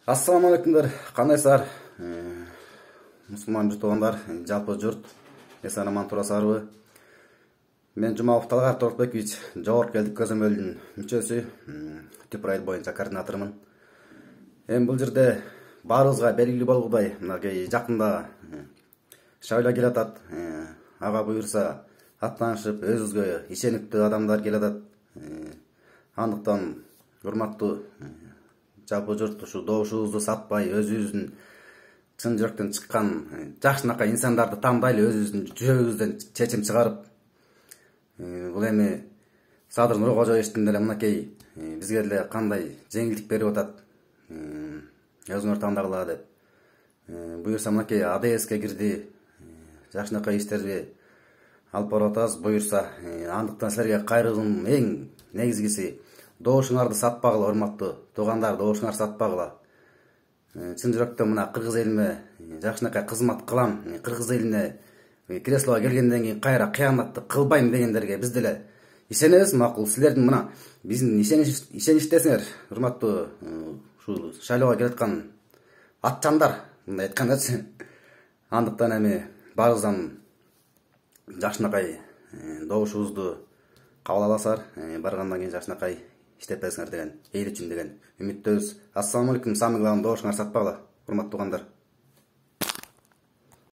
Assalamu алейкумдар, кандайсыздар? Мусулман туугандар, жалпы журт, эсен аман турасыздарбы? Мен Жумалов Талгат Торотбекович, жогорку элдик көзөмөлдүн мүчөсү, түп район боюнча координаторумун. Бул жерде баарыбызга белгилүү болгудай, мынакей жакында шайлоо келатат. Ага буюрса, аттанышып, өзүбүзгө ишениктүү адамдар келатат. Андыктан урматтуу жалпы журт ушу добушубузду сатпай, өзүбүздүн чын жүрөктөн чыккан жакшынакай инсандарды тандайлы, өзүбүздүн жүрөгүбүздөн чечим чыгарып, бул эми Садыр Нуркожо эшиктин эле мынакей бизге деле кандай жеңилдик берип атат, өзүңөр тандагыла деп. Буюрса мынакей АДСке кирди, жакшынакай иштерди алып барып атабыз. Буюрса, андыктан силерге кайрылуум эң негизгиси, добушуңарды сатпагыла, урматтуу туугандар, добушуңарды сатпагыла. Чын жүрөктөн мына кыргыз элиме жакшынакай кызмат кылам, кыргыз элине креслого келгенден кийин кайра кыяматты кылбайм дегендерге биз деле ишенебиз. Макул, силердин мына биздин ишеништесиңер, урматтуу ушу шайлоого келаткан атчандар, мындай айткандачы. Андыктан эми баарыбыздан жакшынакай добушубузду кабыл аласыздар, баргандан кийин жакшынакай иштеп бересиңер деген, эл үчүн деген үмүттөбүз. Ассаламу алейкум, самый главный, добушуңарды сатпагыла, урматтуу туугандар.